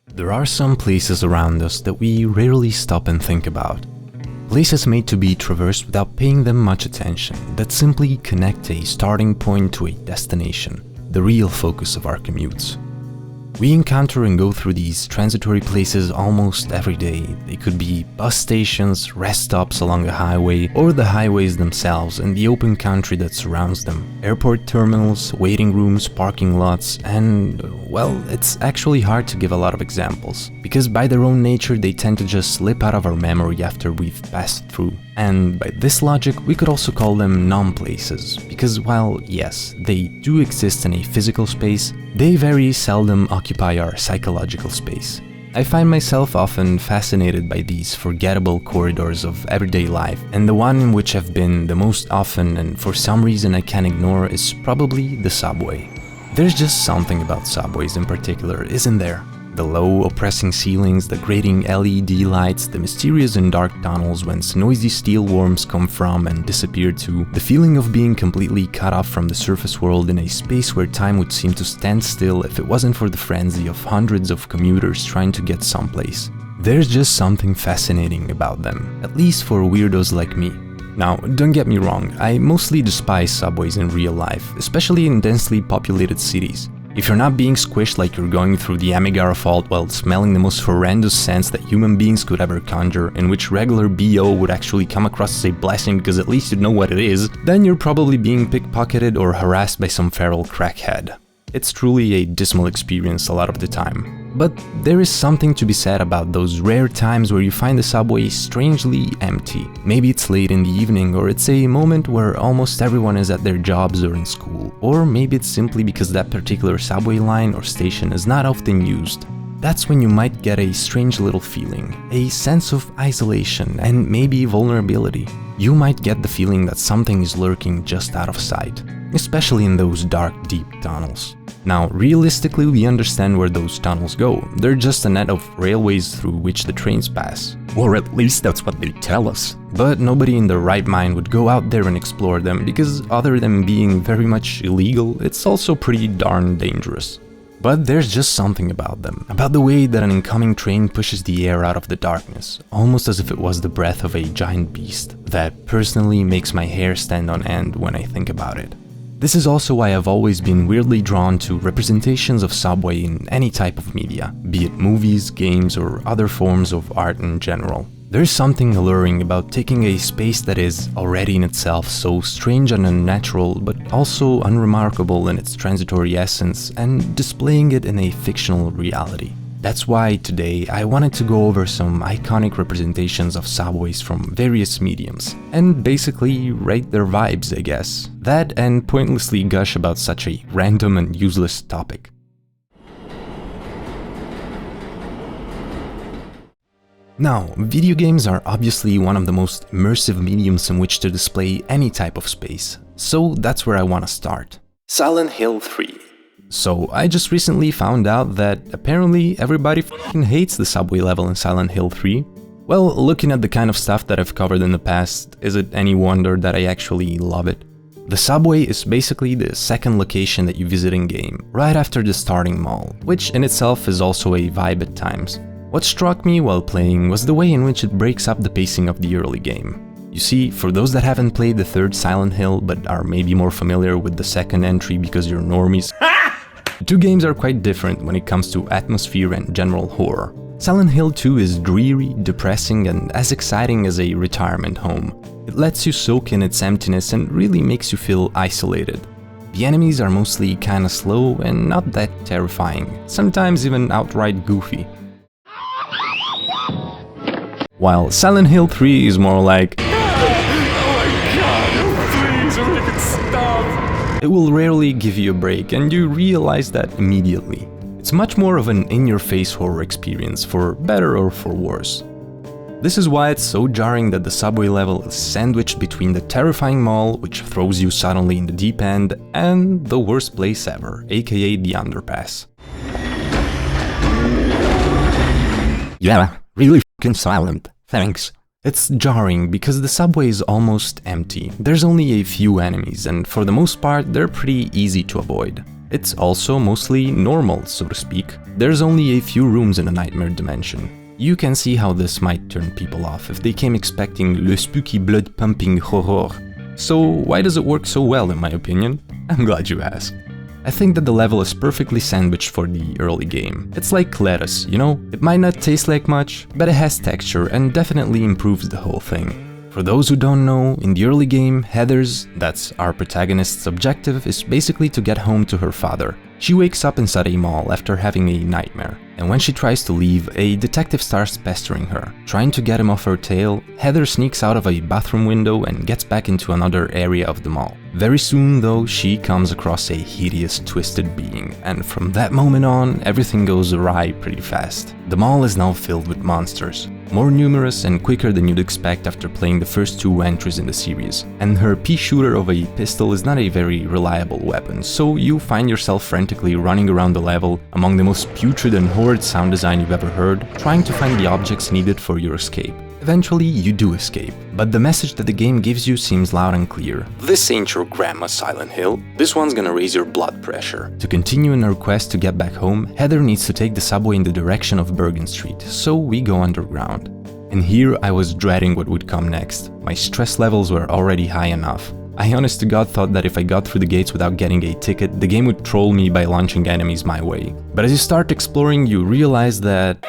There are some places around us that we rarely stop and think about. Places made to be traversed without paying them much attention, that simply connect a starting point to a destination, the real focus of our commutes. We encounter and go through these transitory places almost every day. They could be bus stations, rest stops along a highway, or the highways themselves and the open country that surrounds them. Airport terminals, waiting rooms, parking lots, and, well, it's actually hard to give a lot of examples, because by their own nature they tend to just slip out of our memory after we've passed through. And by this logic, we could also call them non-places, because while, yes, they do exist in a physical space, they very seldom occupy our psychological space. I find myself often fascinated by these forgettable corridors of everyday life, and the one in which I've been the most often and for some reason I can't ignore is probably the subway. There's just something about subways in particular, isn't there? The low, oppressing ceilings, the grating LED lights, the mysterious and dark tunnels whence noisy steel worms come from and disappear to, the feeling of being completely cut off from the surface world in a space where time would seem to stand still if it wasn't for the frenzy of hundreds of commuters trying to get someplace. There's just something fascinating about them, at least for weirdos like me. Now, don't get me wrong, I mostly despise subways in real life, especially in densely populated cities. If you're not being squished like you're going through the Amigara fault while smelling the most horrendous scents that human beings could ever conjure, in which regular BO would actually come across as a blessing because at least you know what it is, then you're probably being pickpocketed or harassed by some feral crackhead. It's truly a dismal experience a lot of the time. But there is something to be said about those rare times where you find the subway strangely empty. Maybe it's late in the evening, or it's a moment where almost everyone is at their jobs or in school, or maybe it's simply because that particular subway line or station is not often used. That's when you might get a strange little feeling, a sense of isolation and maybe vulnerability. You might get the feeling that something is lurking just out of sight, especially in those dark, deep tunnels. Now, realistically, we understand where those tunnels go. They're just a net of railways through which the trains pass. Or at least that's what they tell us. But nobody in their right mind would go out there and explore them, because other than being very much illegal, it's also pretty darn dangerous. But there's just something about them, about the way that an incoming train pushes the air out of the darkness, almost as if it was the breath of a giant beast, that personally makes my hair stand on end when I think about it. This is also why I've always been weirdly drawn to representations of subway in any type of media, be it movies, games, or other forms of art in general. There's something alluring about taking a space that is already in itself so strange and unnatural, but also unremarkable in its transitory essence, and displaying it in a fictional reality. That's why today I wanted to go over some iconic representations of subways from various mediums, and basically rate their vibes, I guess. That and pointlessly gush about such a random and useless topic. Now, video games are obviously one of the most immersive mediums in which to display any type of space, so that's where I want to start. Silent Hill 3. So, I just recently found out that apparently everybody f***ing hates the subway level in Silent Hill 3. Well, looking at the kind of stuff that I've covered in the past, is it any wonder that I actually love it? The subway is basically the second location that you visit in-game, right after the starting mall, which in itself is also a vibe at times. What struck me while playing was the way in which it breaks up the pacing of the early game. You see, for those that haven't played the third Silent Hill but are maybe more familiar with the second entry because you're normies, the two games are quite different when it comes to atmosphere and general horror. Silent Hill 2 is dreary, depressing, and as exciting as a retirement home. It lets you soak in its emptiness and really makes you feel isolated. The enemies are mostly kinda slow and not that terrifying, sometimes even outright goofy. While Silent Hill 3 is more like, it will rarely give you a break, and you realize that immediately. It's much more of an in-your-face horror experience, for better or for worse. This is why it's so jarring that the subway level is sandwiched between the terrifying mall, which throws you suddenly in the deep end, and the worst place ever, aka the underpass. Yeah, really f***ing silent. Thanks. It's jarring because the subway is almost empty. There's only a few enemies, and for the most part, they're pretty easy to avoid. It's also mostly normal, so to speak. There's only a few rooms in the nightmare dimension. You can see how this might turn people off if they came expecting le spooky blood-pumping horror. So why does it work so well in my opinion? I'm glad you asked. I think that the level is perfectly sandwiched for the early game. It's like lettuce, you know? It might not taste like much, but it has texture and definitely improves the whole thing. For those who don't know, in the early game, Heather's, that's our protagonist's objective, is basically to get home to her father. She wakes up inside a mall after having a nightmare, and when she tries to leave, a detective starts pestering her. Trying to get him off her tail, Heather sneaks out of a bathroom window and gets back into another area of the mall. Very soon though, she comes across a hideous, twisted being, and from that moment on, everything goes awry pretty fast. The mall is now filled with monsters, more numerous and quicker than you'd expect after playing the first 2 entries in the series. And her pea shooter of a pistol is not a very reliable weapon, so you find yourself frantically running around the level among the most putrid and horrid sound design you've ever heard, trying to find the objects needed for your escape. Eventually, you do escape, but the message that the game gives you seems loud and clear. This ain't your grandma's Silent Hill, this one's gonna raise your blood pressure. To continue in our quest to get back home, Heather needs to take the subway in the direction of Bergen Street, so we go underground. And here I was dreading what would come next. My stress levels were already high enough. I honest to God thought that if I got through the gates without getting a ticket, the game would troll me by launching enemies my way. But as you start exploring, you realize that...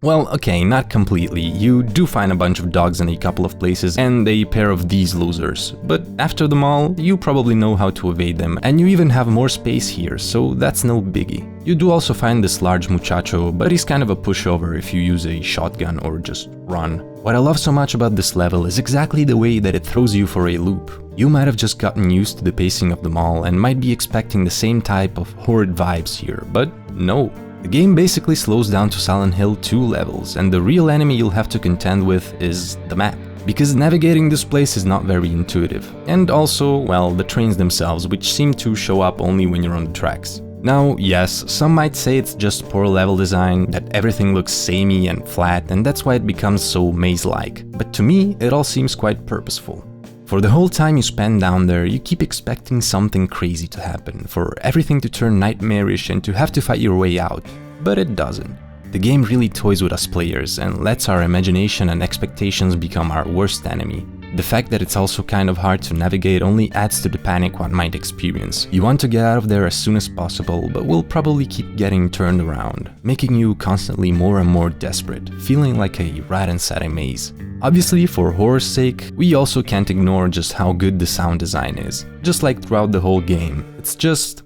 Well, okay, not completely. You do find a bunch of dogs in a couple of places and a pair of these losers. But after them all, you probably know how to evade them, and you even have more space here, so that's no biggie. You do also find this large muchacho, but he's kind of a pushover if you use a shotgun or just run. What I love so much about this level is exactly the way that it throws you for a loop. You might have just gotten used to the pacing of the mall and might be expecting the same type of horrid vibes here, but no. The game basically slows down to Silent Hill 2 levels, and the real enemy you'll have to contend with is the map. Because navigating this place is not very intuitive. And also, well, the trains themselves, which seem to show up only when you're on the tracks. Now, yes, some might say it's just poor level design, that everything looks samey and flat, and that's why it becomes so maze-like. But to me, it all seems quite purposeful. For the whole time you spend down there, you keep expecting something crazy to happen, for everything to turn nightmarish and to have to fight your way out. But it doesn't. The game really toys with us players and lets our imagination and expectations become our worst enemy. The fact that it's also kind of hard to navigate only adds to the panic one might experience. You want to get out of there as soon as possible, but will probably keep getting turned around, making you constantly more and more desperate, feeling like a rat inside a maze. Obviously, for horror's sake, we also can't ignore just how good the sound design is. Just like throughout the whole game, it's just...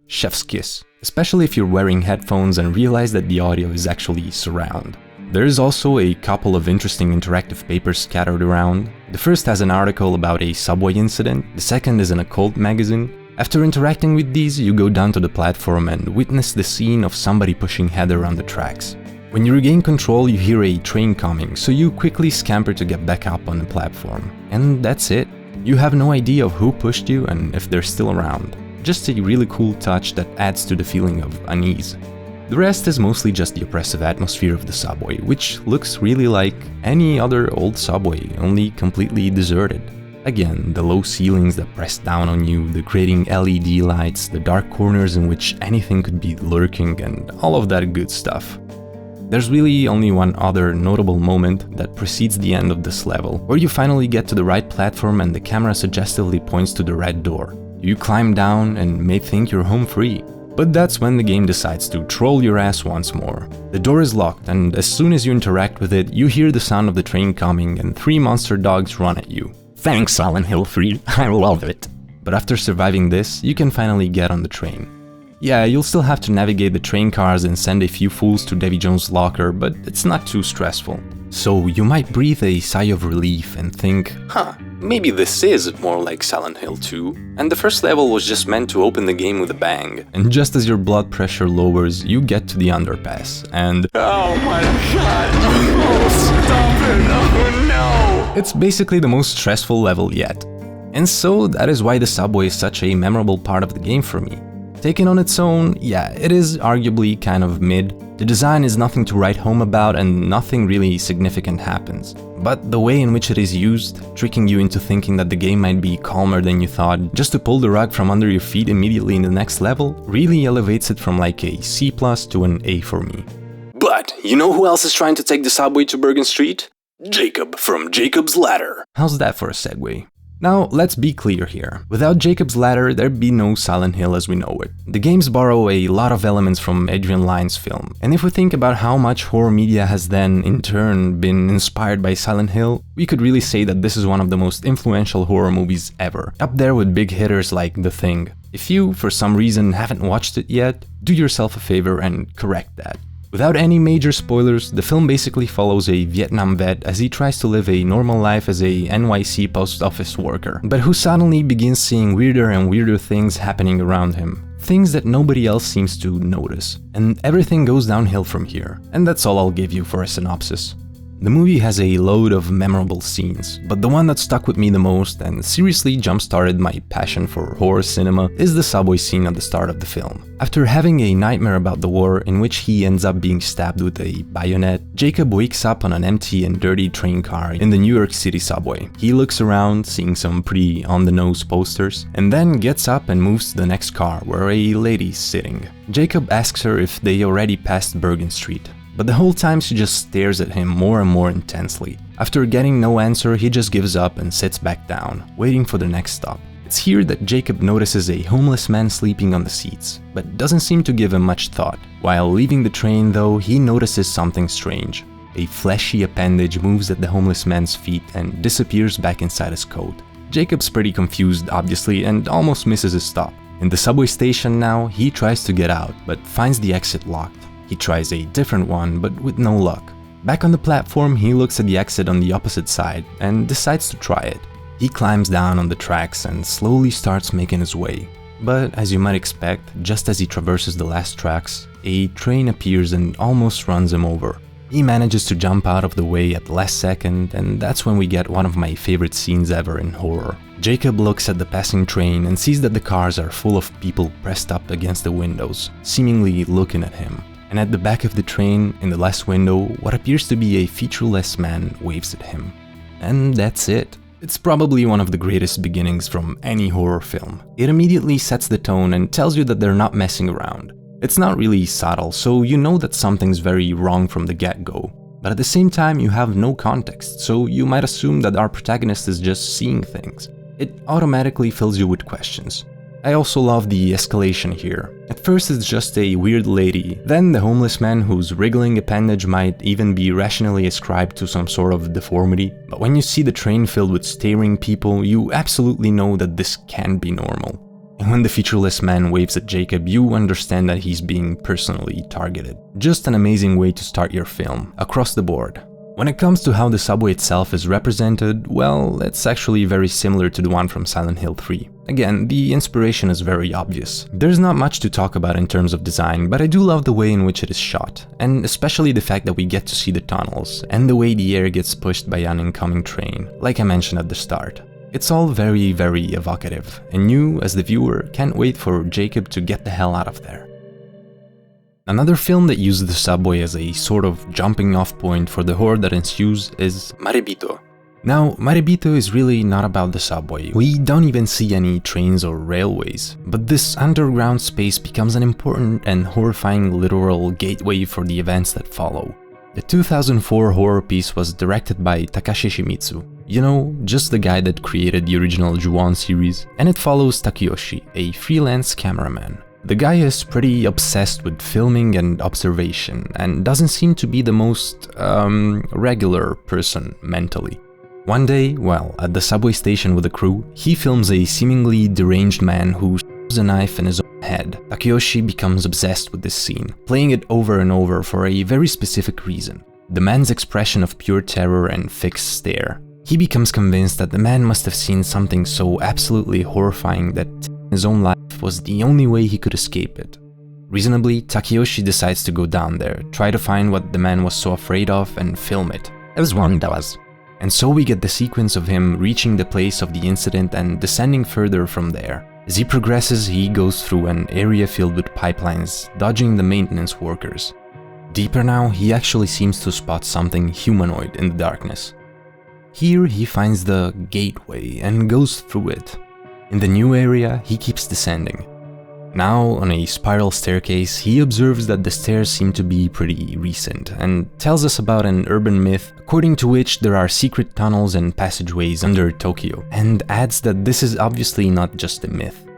chef's kiss. Especially if you're wearing headphones and realize that the audio is actually surround. There is also a couple of interesting interactive papers scattered around. The first has an article about a subway incident, the second is an occult magazine. After interacting with these, you go down to the platform and witness the scene of somebody pushing Heather on the tracks. When you regain control, you hear a train coming, so you quickly scamper to get back up on the platform. And that's it. You have no idea of who pushed you and if they're still around. Just a really cool touch that adds to the feeling of unease. The rest is mostly just the oppressive atmosphere of the subway, which looks really like any other old subway, only completely deserted. Again, the low ceilings that press down on you, the grating LED lights, the dark corners in which anything could be lurking, and all of that good stuff. There's really only one other notable moment that precedes the end of this level, where you finally get to the right platform and the camera suggestively points to the red door. You climb down and may think you're home free. But that's when the game decides to troll your ass once more. The door is locked, and as soon as you interact with it, you hear the sound of the train coming and 3 monster dogs run at you. Thanks, Silent Hill 3, I love it. But after surviving this, you can finally get on the train. Yeah, you'll still have to navigate the train cars and send a few fools to Davy Jones' locker, but it's not too stressful. So you might breathe a sigh of relief and think, maybe this is more like Silent Hill 2, and the first level was just meant to open the game with a bang. And just as your blood pressure lowers, you get to the underpass, and oh my god, oh stop it, oh no! It's basically the most stressful level yet. And so that is why the subway is such a memorable part of the game for me. Taken on its own, yeah, it is arguably kind of mid, The design is nothing to write home about and nothing really significant happens. But the way in which it is used, tricking you into thinking that the game might be calmer than you thought, just to pull the rug from under your feet immediately in the next level, really elevates it from like a C+ to an A for me. But you know who else is trying to take the subway to Bergen Street? Jacob from Jacob's Ladder. How's that for a segue? Now, let's be clear here. Without Jacob's Ladder, there'd be no Silent Hill as we know it. The games borrow a lot of elements from Adrian Lyne's film, and if we think about how much horror media has then, in turn, been inspired by Silent Hill, we could really say that this is one of the most influential horror movies ever, up there with big hitters like The Thing. If you, for some reason, haven't watched it yet, do yourself a favor and correct that. Without any major spoilers, the film basically follows a Vietnam vet as he tries to live a normal life as a NYC post office worker, but who suddenly begins seeing weirder and weirder things happening around him. Things that nobody else seems to notice. And everything goes downhill from here. And that's all I'll give you for a synopsis. The movie has a load of memorable scenes, but the one that stuck with me the most and seriously jump-started my passion for horror cinema is the subway scene at the start of the film. After having a nightmare about the war in which he ends up being stabbed with a bayonet, Jacob wakes up on an empty and dirty train car in the New York City subway. He looks around, seeing some pretty on-the-nose posters, and then gets up and moves to the next car where a lady's sitting. Jacob asks her if they already passed Bergen Street. But the whole time she just stares at him more and more intensely. After getting no answer, he just gives up and sits back down, waiting for the next stop. It's here that Jacob notices a homeless man sleeping on the seats, but doesn't seem to give him much thought. While leaving the train though, he notices something strange. A fleshy appendage moves at the homeless man's feet and disappears back inside his coat. Jacob's pretty confused, obviously, and almost misses his stop. In the subway station now, he tries to get out, but finds the exit locked. He tries a different one, but with no luck. Back on the platform, he looks at the exit on the opposite side and decides to try it. He climbs down on the tracks and slowly starts making his way. But as you might expect, just as he traverses the last tracks, a train appears and almost runs him over. He manages to jump out of the way at the last second, and that's when we get one of my favorite scenes ever in horror. Jacob looks at the passing train and sees that the cars are full of people pressed up against the windows, seemingly looking at him. And at the back of the train, in the last window, what appears to be a featureless man waves at him. And that's it. It's probably one of the greatest beginnings from any horror film. It immediately sets the tone and tells you that they're not messing around. It's not really subtle, so you know that something's very wrong from the get-go. But at the same time, you have no context, so you might assume that our protagonist is just seeing things. It automatically fills you with questions. I also love the escalation here. At first it's just a weird lady, then the homeless man whose wriggling appendage might even be rationally ascribed to some sort of deformity. But when you see the train filled with staring people, you absolutely know that this can't be normal. And when the featureless man waves at Jacob, you understand that he's being personally targeted. Just an amazing way to start your film, across the board. When it comes to how the subway itself is represented, well, it's actually very similar to the one from Silent Hill 3. Again, the inspiration is very obvious. There's not much to talk about in terms of design, but I do love the way in which it is shot, and especially the fact that we get to see the tunnels, and the way the air gets pushed by an incoming train, like I mentioned at the start. It's all very, very evocative, and you, as the viewer, can't wait for Jacob to get the hell out of there. Another film that uses the subway as a sort of jumping off point for the horror that ensues is Marebito. Now, Marebito is really not about the subway. We don't even see any trains or railways, but this underground space becomes an important and horrifying literal gateway for the events that follow. The 2004 horror piece was directed by Takashi Shimizu. You know, just the guy that created the original Ju-On series, and it follows Takeyoshi, a freelance cameraman. The guy is pretty obsessed with filming and observation, and doesn't seem to be the most, regular person mentally. One day, while at the subway station with the crew, he films a seemingly deranged man who shoves a knife in his own head. Takeyoshi becomes obsessed with this scene, playing it over and over for a very specific reason. The man's expression of pure terror and fixed stare. He becomes convinced that the man must have seen something so absolutely horrifying that his own life was the only way he could escape it. Reasonably, Takeyoshi decides to go down there, try to find what the man was so afraid of and film it. As one does. And so we get the sequence of him reaching the place of the incident and descending further from there. As he progresses, he goes through an area filled with pipelines, dodging the maintenance workers. Deeper now, he actually seems to spot something humanoid in the darkness. Here he finds the gateway and goes through it. In the new area, he keeps descending. Now, on a spiral staircase, he observes that the stairs seem to be pretty recent and tells us about an urban myth according to which there are secret tunnels and passageways under Tokyo, and adds that this is obviously not just a myth.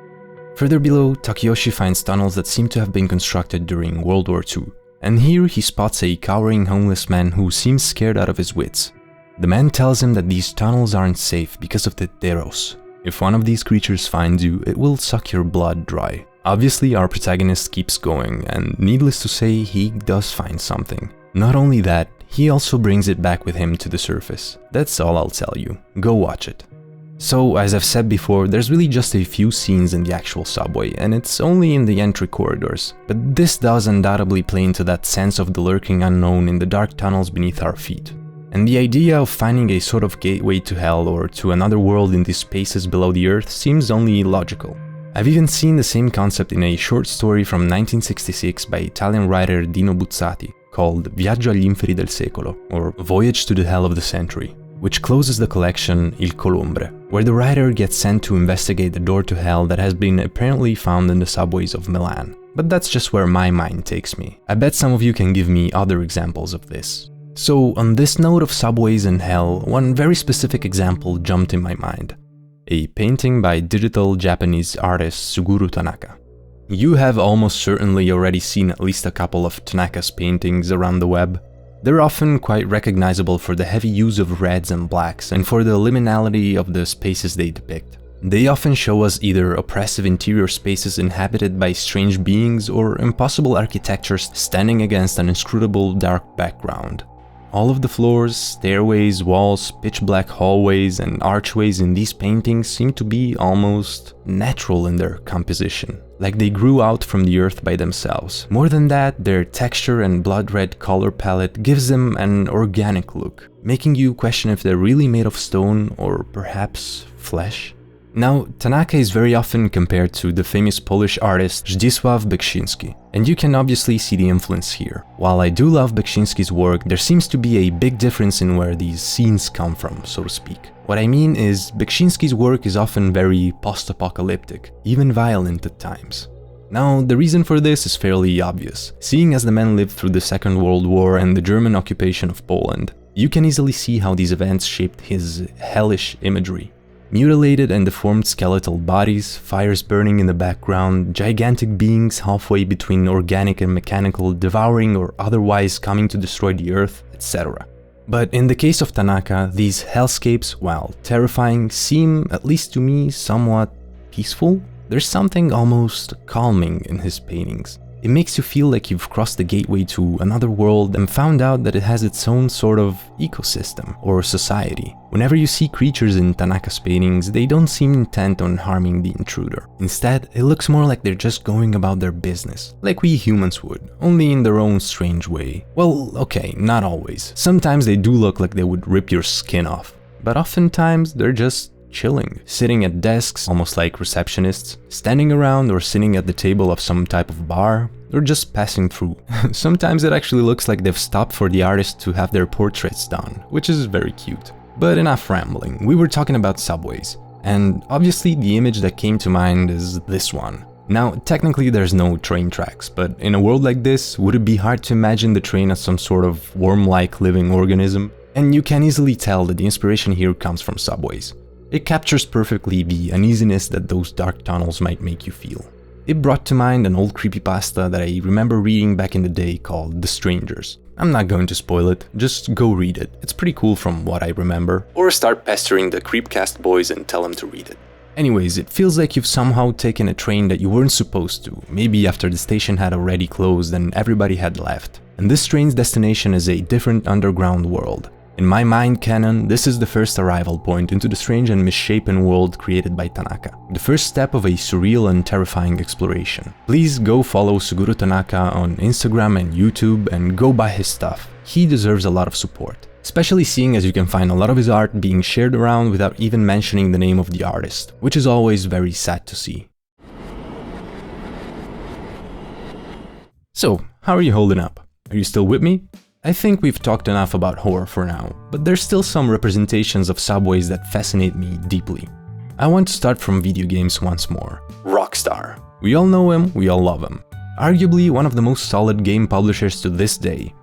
Further below, Takeyoshi finds tunnels that seem to have been constructed during World War II, and here he spots a cowering homeless man who seems scared out of his wits. The man tells him that these tunnels aren't safe because of the Deros. If one of these creatures finds you, it will suck your blood dry. Obviously, our protagonist keeps going, and needless to say, he does find something. Not only that, he also brings it back with him to the surface. That's all I'll tell you. Go watch it. So, as I've said before, there's really just a few scenes in the actual subway, and it's only in the entry corridors. But this does undoubtedly play into that sense of the lurking unknown in the dark tunnels beneath our feet. And the idea of finding a sort of gateway to hell or to another world in these spaces below the earth seems only logical. I've even seen the same concept in a short story from 1966 by Italian writer Dino Buzzati called Viaggio agli inferi del secolo, or Voyage to the Hell of the Century, which closes the collection Il Colombre, where the writer gets sent to investigate the door to hell that has been apparently found in the subways of Milan. But that's just where my mind takes me. I bet some of you can give me other examples of this. So, on this note of subways and hell, one very specific example jumped in my mind. A painting by digital Japanese artist Suguru Tanaka. You have almost certainly already seen at least a couple of Tanaka's paintings around the web. They're often quite recognizable for the heavy use of reds and blacks and for the liminality of the spaces they depict. They often show us either oppressive interior spaces inhabited by strange beings or impossible architectures standing against an inscrutable dark background. All of the floors, stairways, walls, pitch-black hallways and archways in these paintings seem to be almost natural in their composition, like they grew out from the earth by themselves. More than that, their texture and blood-red color palette gives them an organic look, making you question if they're really made of stone or perhaps flesh. Now, Tanaka is very often compared to the famous Polish artist Zdzisław Beksiński, and you can obviously see the influence here. While I do love Beksiński's work, there seems to be a big difference in where these scenes come from, so to speak. What I mean is, Beksiński's work is often very post-apocalyptic, even violent at times. Now, the reason for this is fairly obvious. Seeing as the man lived through the Second World War and the German occupation of Poland, you can easily see how these events shaped his hellish imagery. Mutilated and deformed skeletal bodies, fires burning in the background, gigantic beings halfway between organic and mechanical devouring or otherwise coming to destroy the earth, etc. But in the case of Tanaka, these hellscapes, while terrifying, seem, at least to me, somewhat peaceful. There's something almost calming in his paintings. It makes you feel like you've crossed the gateway to another world and found out that it has its own sort of ecosystem or society. Whenever you see creatures in Tanaka's paintings, they don't seem intent on harming the intruder. Instead, it looks more like they're just going about their business, like we humans would, only in their own strange way. Well, okay, not always. Sometimes they do look like they would rip your skin off, but oftentimes they're just chilling, sitting at desks, almost like receptionists, standing around or sitting at the table of some type of bar, or just passing through. Sometimes it actually looks like they've stopped for the artist to have their portraits done, which is very cute. But enough rambling, we were talking about subways, and obviously the image that came to mind is this one. Now, technically there's no train tracks, but in a world like this, would it be hard to imagine the train as some sort of worm-like living organism? And you can easily tell that the inspiration here comes from subways. It captures perfectly the uneasiness that those dark tunnels might make you feel. It brought to mind an old creepypasta that I remember reading back in the day called The Strangers. I'm not going to spoil it, just go read it. It's pretty cool from what I remember. Or start pestering the Creepcast boys and tell them to read it. Anyways, it feels like you've somehow taken a train that you weren't supposed to, maybe after the station had already closed and everybody had left. And this train's destination is a different underground world. In my mind canon, this is the first arrival point into the strange and misshapen world created by Tanaka. The first step of a surreal and terrifying exploration. Please go follow Suguru Tanaka on Instagram and YouTube and go buy his stuff. He deserves a lot of support. Especially seeing as you can find a lot of his art being shared around without even mentioning the name of the artist, which is always very sad to see. So, how are you holding up? Are you still with me? I think we've talked enough about horror for now, but there's still some representations of subways that fascinate me deeply. I want to start from video games once more. Rockstar. We all know him, we all love him. Arguably one of the most solid game publishers to this day.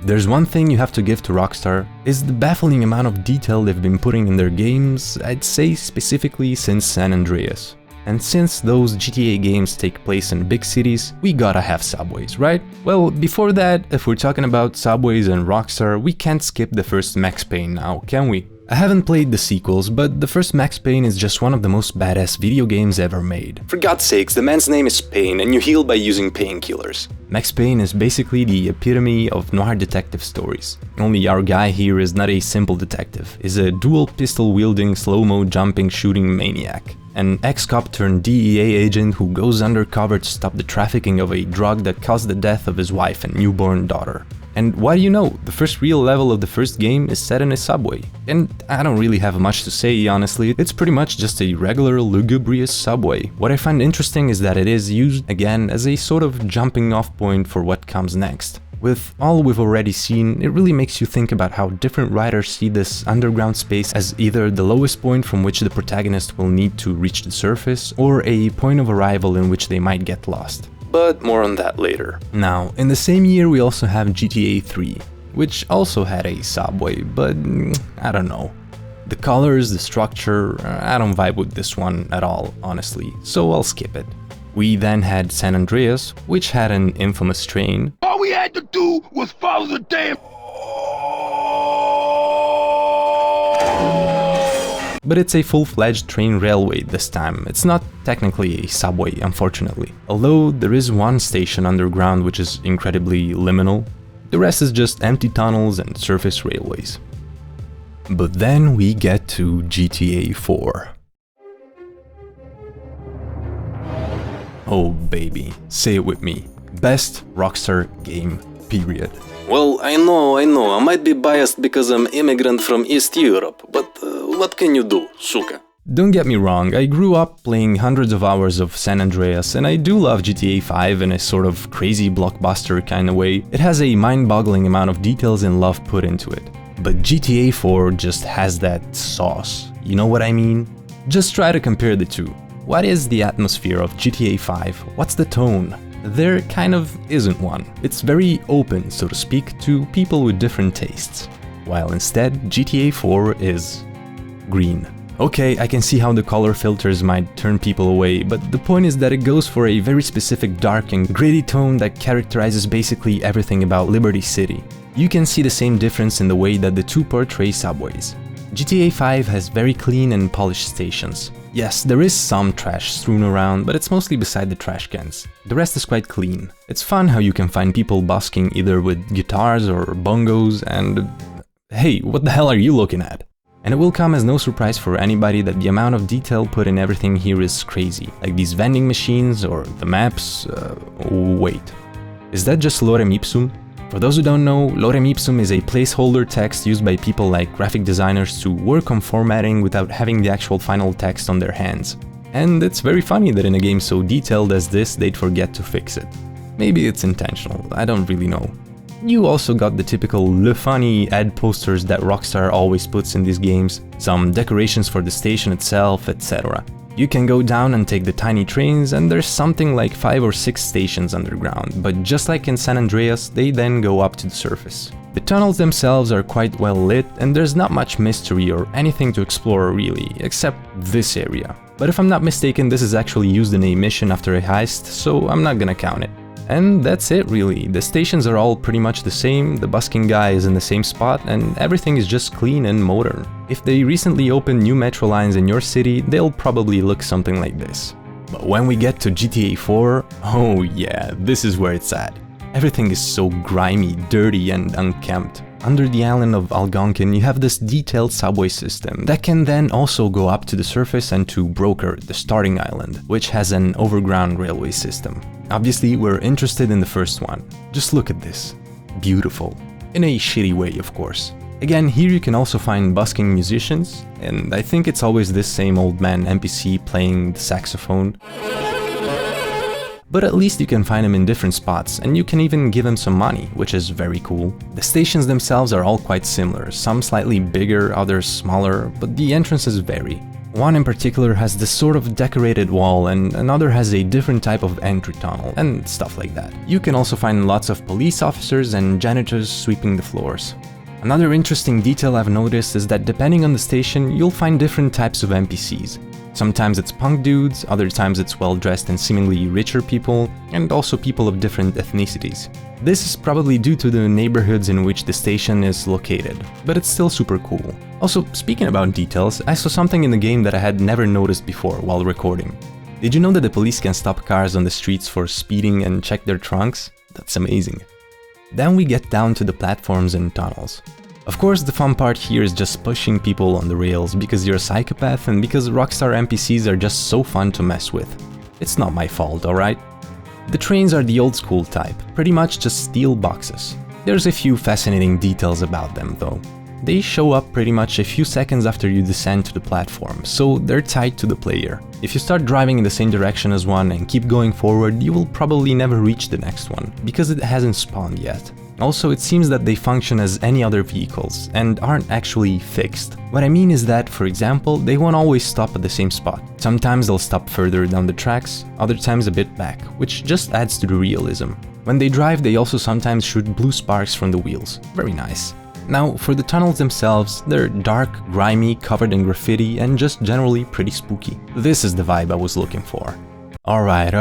There's one thing you have to give to Rockstar, is the baffling amount of detail they've been putting in their games, I'd say specifically since San Andreas. And since those GTA games take place in big cities, we gotta have subways, right? Well, before that, if we're talking about subways and Rockstar, we can't skip the first Max Payne now, can we? I haven't played the sequels, but the first Max Payne is just one of the most badass video games ever made. For God's sakes, the man's name is Payne and you heal by using painkillers. Max Payne is basically the epitome of noir detective stories. Only our guy here is not a simple detective, he's a dual pistol wielding, slow-mo jumping shooting maniac. An ex-cop turned DEA agent who goes undercover to stop the trafficking of a drug that caused the death of his wife and newborn daughter. And why do you know, the first real level of the first game is set in a subway. And I don't really have much to say, honestly, it's pretty much just a regular lugubrious subway. What I find interesting is that it is used, again, as a sort of jumping off point for what comes next. With all we've already seen, it really makes you think about how different writers see this underground space as either the lowest point from which the protagonist will need to reach the surface, or a point of arrival in which they might get lost. But more on that later. Now, in the same year we also have GTA 3, which also had a subway, but I don't know. The colors, the structure, I don't vibe with this one at all, honestly, so I'll skip it. We then had San Andreas, which had an infamous train. All we had to do was follow the damn... But it's a full-fledged train railway this time, it's not technically a subway, unfortunately. Although there is one station underground which is incredibly liminal, the rest is just empty tunnels and surface railways. But then we get to GTA 4. Oh baby, say it with me, best Rockstar game, period. Well, I know, I might be biased because I'm immigrant from East Europe, but what can you do, suka? Don't get me wrong, I grew up playing hundreds of hours of San Andreas and I do love GTA 5 in a sort of crazy blockbuster kind of way. It has a mind-boggling amount of details and love put into it. But GTA 4 just has that sauce, you know what I mean? Just try to compare the two. What is the atmosphere of GTA 5? What's the tone? There kind of isn't one. It's very open, so to speak, to people with different tastes. While instead, GTA 4 is green. Okay, I can see how the color filters might turn people away, but the point is that it goes for a very specific dark and gritty tone that characterizes basically everything about Liberty City. You can see the same difference in the way that the two portray subways. GTA 5 has very clean and polished stations. Yes, there is some trash strewn around, but it's mostly beside the trash cans. The rest is quite clean. It's fun how you can find people busking either with guitars or bongos and... Hey, what the hell are you looking at? And it will come as no surprise for anybody that the amount of detail put in everything here is crazy. Like these vending machines or the maps... wait. Is that just lorem ipsum? For those who don't know, lorem ipsum is a placeholder text used by people like graphic designers to work on formatting without having the actual final text on their hands. And it's very funny that in a game so detailed as this, they'd forget to fix it. Maybe it's intentional, I don't really know. You also got the typical le funny ad posters that Rockstar always puts in these games, some decorations for the station itself, etc. You can go down and take the tiny trains and there's something like 5 or 6 stations underground, but just like in San Andreas, they then go up to the surface. The tunnels themselves are quite well lit and there's not much mystery or anything to explore really, except this area. But if I'm not mistaken, this is actually used in a mission after a heist, so I'm not gonna count it. And that's it really, the stations are all pretty much the same, the busking guy is in the same spot, and everything is just clean and modern. If they recently open new metro lines in your city, they'll probably look something like this. But when we get to GTA 4, oh yeah, this is where it's at. Everything is so grimy, dirty and unkempt. Under the island of Algonquin, you have this detailed subway system that can then also go up to the surface and to Broker, the starting island, which has an overground railway system. Obviously, we're interested in the first one. Just look at this. Beautiful. In a shitty way, of course. Again, here you can also find busking musicians, and I think it's always this same old man NPC playing the saxophone. but at least you can find them in different spots, and you can even give them some money, which is very cool. The stations themselves are all quite similar, some slightly bigger, others smaller, but the entrances vary. One in particular has this sort of decorated wall, and another has a different type of entry tunnel, and stuff like that. You can also find lots of police officers and janitors sweeping the floors. Another interesting detail I've noticed is that depending on the station, you'll find different types of NPCs. Sometimes it's punk dudes, other times it's well-dressed and seemingly richer people, and also people of different ethnicities. This is probably due to the neighborhoods in which the station is located, but it's still super cool. Also, speaking about details, I saw something in the game that I had never noticed before while recording. Did you know that the police can stop cars on the streets for speeding and check their trunks? That's amazing. Then we get down to the platforms and tunnels. Of course, the fun part here is just pushing people on the rails because you're a psychopath and because Rockstar NPCs are just so fun to mess with. It's not my fault, alright? The trains are the old school type, pretty much just steel boxes. There's a few fascinating details about them though. They show up pretty much a few seconds after you descend to the platform, so they're tied to the player. If you start driving in the same direction as one and keep going forward, you will probably never reach the next one, because it hasn't spawned yet. Also, it seems that they function as any other vehicles, and aren't actually fixed. What I mean is that, for example, they won't always stop at the same spot. Sometimes they'll stop further down the tracks, other times a bit back, which just adds to the realism. When they drive, they also sometimes shoot blue sparks from the wheels. Very nice. Now, for the tunnels themselves, they're dark, grimy, covered in graffiti, and just generally pretty spooky. This is the vibe I was looking for. Alright,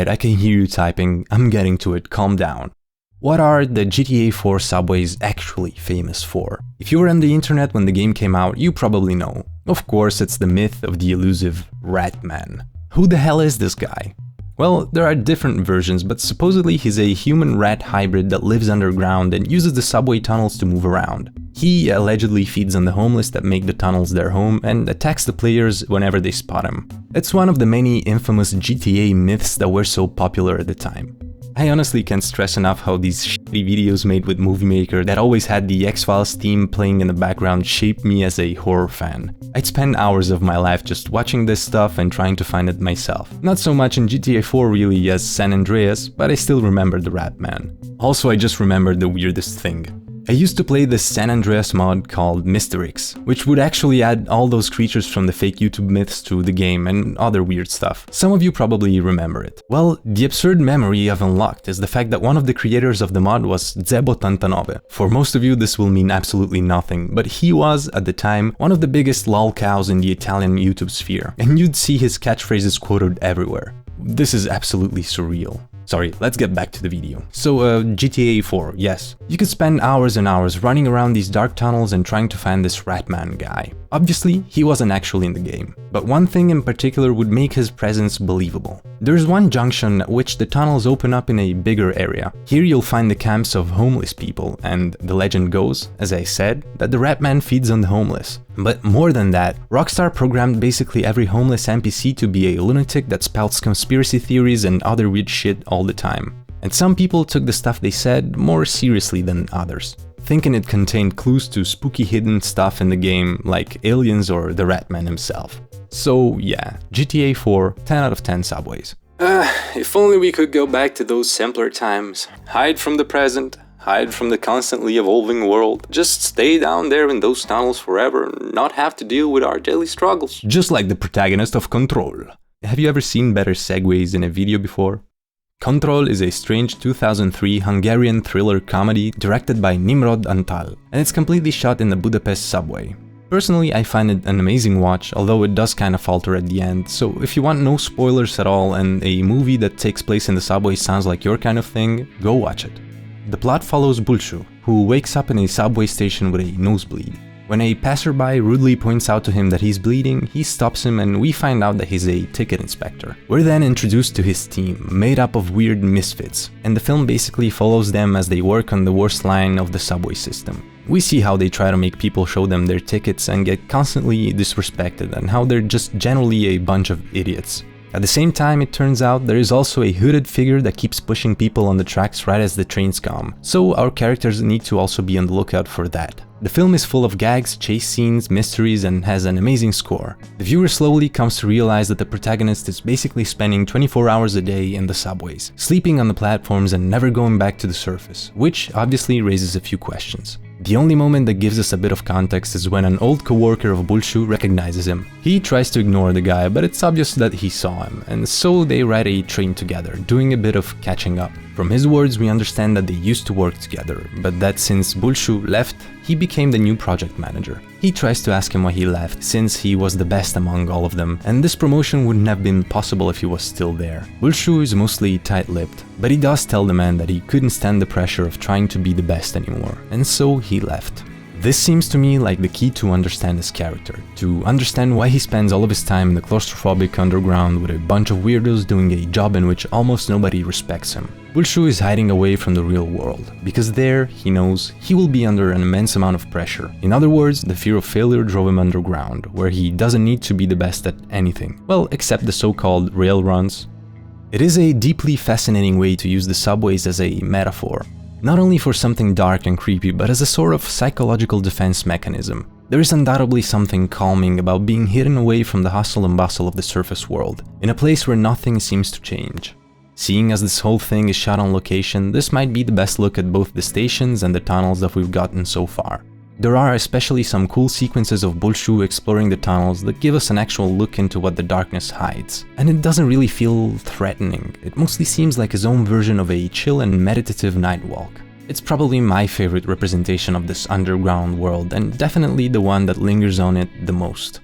I can hear you typing, I'm getting to it, calm down. What are the GTA 4 subways actually famous for? If you were on the internet when the game came out, you probably know. Of course, it's the myth of the elusive Ratman. Who the hell is this guy? Well, there are different versions, but supposedly he's a human-rat hybrid that lives underground and uses the subway tunnels to move around. He allegedly feeds on the homeless that make the tunnels their home and attacks the players whenever they spot him. It's one of the many infamous GTA myths that were so popular at the time. I honestly can't stress enough how these shitty videos made with Movie Maker that always had the X-Files theme playing in the background shaped me as a horror fan. I'd spend hours of my life just watching this stuff and trying to find it myself. Not so much in GTA 4 really as San Andreas, but I still remember the Ratman. Also, I just remembered the weirdest thing. I used to play this San Andreas mod called Mysterix, which would actually add all those creatures from the fake YouTube myths to the game and other weird stuff. Some of you probably remember it. Well, the absurd memory I've unlocked is the fact that one of the creators of the mod was Zebo89. For most of you this will mean absolutely nothing, but he was, at the time, one of the biggest lol cows in the Italian YouTube sphere, and you'd see his catchphrases quoted everywhere. This is absolutely surreal. Sorry, let's get back to the video. So, GTA 4, yes. You could spend hours and hours running around these dark tunnels and trying to find this Ratman guy. Obviously, he wasn't actually in the game, but one thing in particular would make his presence believable. There's one junction at which the tunnels open up in a bigger area. Here you'll find the camps of homeless people, and the legend goes, as I said, that the Ratman feeds on the homeless. But more than that, Rockstar programmed basically every homeless NPC to be a lunatic that spouts conspiracy theories and other weird shit all the time. And some people took the stuff they said more seriously than others, thinking it contained clues to spooky hidden stuff in the game like aliens or the Ratman himself. So yeah, GTA 4, 10 out of 10 subways. If only we could go back to those simpler times. Hide from the present, hide from the constantly evolving world. Just stay down there in those tunnels forever and not have to deal with our daily struggles. Just like the protagonist of Kontroll. Have you ever seen better segues in a video before? Kontroll is a strange 2003 Hungarian thriller comedy directed by Nimrod Antal, and it's completely shot in the Budapest subway. Personally, I find it an amazing watch, although it does kinda falter at the end, so if you want no spoilers at all and a movie that takes place in the subway sounds like your kind of thing, go watch it. The plot follows Bulshu, who wakes up in a subway station with a nosebleed. When a passerby rudely points out to him that he's bleeding, he stops him and we find out that he's a ticket inspector. We're then introduced to his team, made up of weird misfits, and the film basically follows them as they work on the worst line of the subway system. We see how they try to make people show them their tickets and get constantly disrespected, and how they're just generally a bunch of idiots. At the same time, it turns out there is also a hooded figure that keeps pushing people on the tracks right as the trains come, so our characters need to also be on the lookout for that. The film is full of gags, chase scenes, mysteries, and has an amazing score. The viewer slowly comes to realize that the protagonist is basically spending 24 hours a day in the subways, sleeping on the platforms and never going back to the surface, which obviously raises a few questions. The only moment that gives us a bit of context is when an old co-worker of Bulshu recognizes him. He tries to ignore the guy, but it's obvious that he saw him, and so they ride a train together, doing a bit of catching up. From his words, we understand that they used to work together, but that since Bulshu left, he became the new project manager. He tries to ask him why he left, since he was the best among all of them, and this promotion wouldn't have been possible if he was still there. Bulshu is mostly tight-lipped, but he does tell the man that he couldn't stand the pressure of trying to be the best anymore, and so he left. This seems to me like the key to understand his character, to understand why he spends all of his time in the claustrophobic underground with a bunch of weirdos doing a job in which almost nobody respects him. Bulshu is hiding away from the real world, because there, he knows, he will be under an immense amount of pressure. In other words, the fear of failure drove him underground, where he doesn't need to be the best at anything, well, except the so-called rail runs. It is a deeply fascinating way to use the subways as a metaphor. Not only for something dark and creepy, but as a sort of psychological defense mechanism. There is undoubtedly something calming about being hidden away from the hustle and bustle of the surface world, in a place where nothing seems to change. Seeing as this whole thing is shot on location, this might be the best look at both the stations and the tunnels that we've gotten so far. There are especially some cool sequences of Bulshu exploring the tunnels that give us an actual look into what the darkness hides. And it doesn't really feel threatening, it mostly seems like his own version of a chill and meditative night walk. It's probably my favorite representation of this underground world, and definitely the one that lingers on it the most.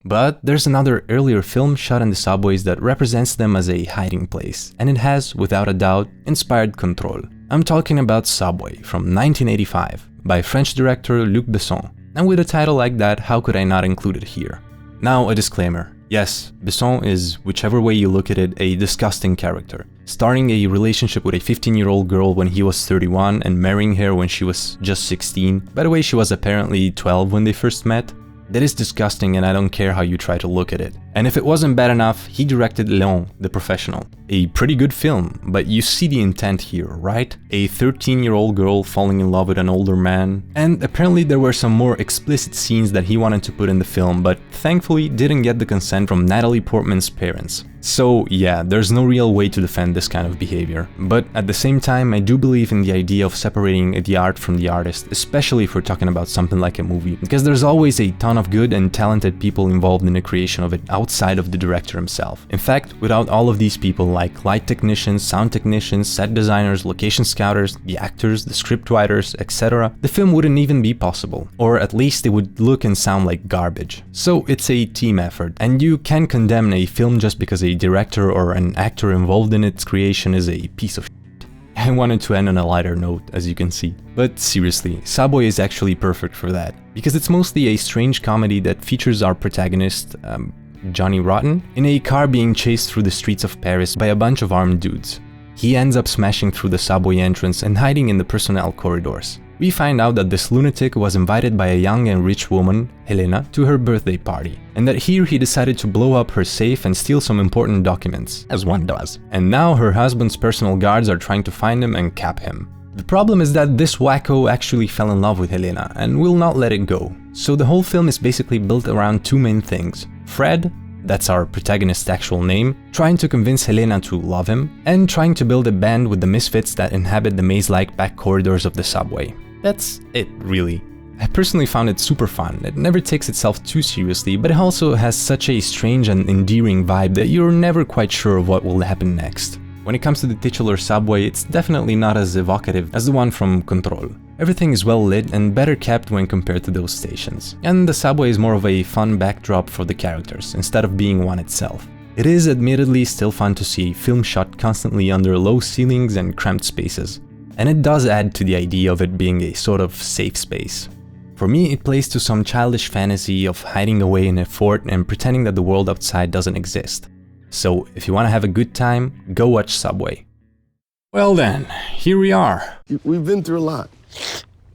But there's another earlier film shot in the subways that represents them as a hiding place, and it has, without a doubt, inspired Kontroll. I'm talking about Subway from 1985. By French director Luc Besson, and with a title like that, how could I not include it here? Now a disclaimer, yes, Besson is, whichever way you look at it, a disgusting character, starting a relationship with a 15-year-old girl when he was 31 and marrying her when she was just 16, by the way she was apparently 12 when they first met. That is disgusting and I don't care how you try to look at it. And if it wasn't bad enough, he directed Léon, the Professional. A pretty good film, but you see the intent here, right? A 13-year-old girl falling in love with an older man. And apparently there were some more explicit scenes that he wanted to put in the film, but thankfully didn't get the consent from Natalie Portman's parents. So yeah, there's no real way to defend this kind of behavior. But at the same time, I do believe in the idea of separating the art from the artist, especially if we're talking about something like a movie, because there's always a ton of good and talented people involved in the creation of it outside of the director himself. In fact, without all of these people like light technicians, sound technicians, set designers, location scouters, the actors, the script writers, etc., the film wouldn't even be possible, or at least it would look and sound like garbage. So it's a team effort, and you can condemn a film just because a director or an actor involved in its creation is a piece of shit. I wanted to end on a lighter note, as you can see. But seriously, Subway is actually perfect for that, because it's mostly a strange comedy that features our protagonist, Johnny Rotten, in a car being chased through the streets of Paris by a bunch of armed dudes. He ends up smashing through the subway entrance and hiding in the personnel corridors. We find out that this lunatic was invited by a young and rich woman, Helena, to her birthday party, and that here he decided to blow up her safe and steal some important documents, as one does. And now her husband's personal guards are trying to find him and cap him. The problem is that this wacko actually fell in love with Helena and will not let it go. So the whole film is basically built around two main things. Fred, that's our protagonist's actual name, trying to convince Helena to love him, and trying to build a band with the misfits that inhabit the maze-like back corridors of the subway. That's it, really. I personally found it super fun. It never takes itself too seriously, but it also has such a strange and endearing vibe that you're never quite sure of what will happen next. When it comes to the titular subway, it's definitely not as evocative as the one from Kontroll. Everything is well lit and better kept when compared to those stations. And the subway is more of a fun backdrop for the characters, instead of being one itself. It is admittedly still fun to see a film shot constantly under low ceilings and cramped spaces. And it does add to the idea of it being a sort of safe space. For me, it plays to some childish fantasy of hiding away in a fort and pretending that the world outside doesn't exist. So, if you want to have a good time, go watch Subway. Well then, here we are. We've been through a lot.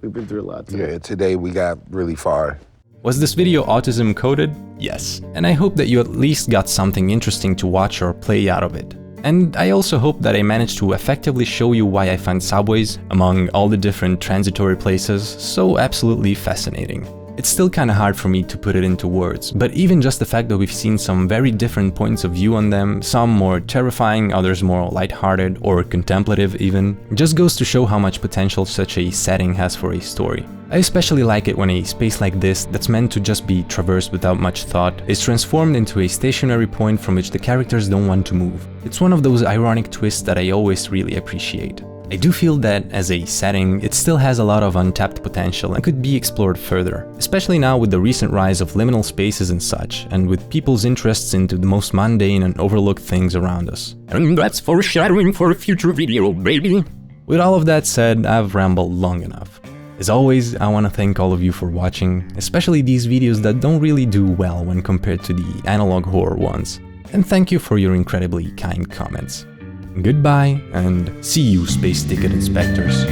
We've been through a lot today. Yeah, today we got really far. Was this video autism coded? Yes. And I hope that you at least got something interesting to watch or play out of it. And I also hope that I managed to effectively show you why I find subways, among all the different transitory places, so absolutely fascinating. It's still kinda hard for me to put it into words, but even just the fact that we've seen some very different points of view on them, some more terrifying, others more lighthearted or contemplative even, just goes to show how much potential such a setting has for a story. I especially like it when a space like this, that's meant to just be traversed without much thought, is transformed into a stationary point from which the characters don't want to move. It's one of those ironic twists that I always really appreciate. I do feel that, as a setting, it still has a lot of untapped potential and could be explored further, especially now with the recent rise of liminal spaces and such, and with people's interests into the most mundane and overlooked things around us. And that's foreshadowing for a future video, baby. With all of that said, I've rambled long enough. As always, I want to thank all of you for watching, especially these videos that don't really do well when compared to the analog horror ones. And thank you for your incredibly kind comments. Goodbye, and see you, space ticket inspectors.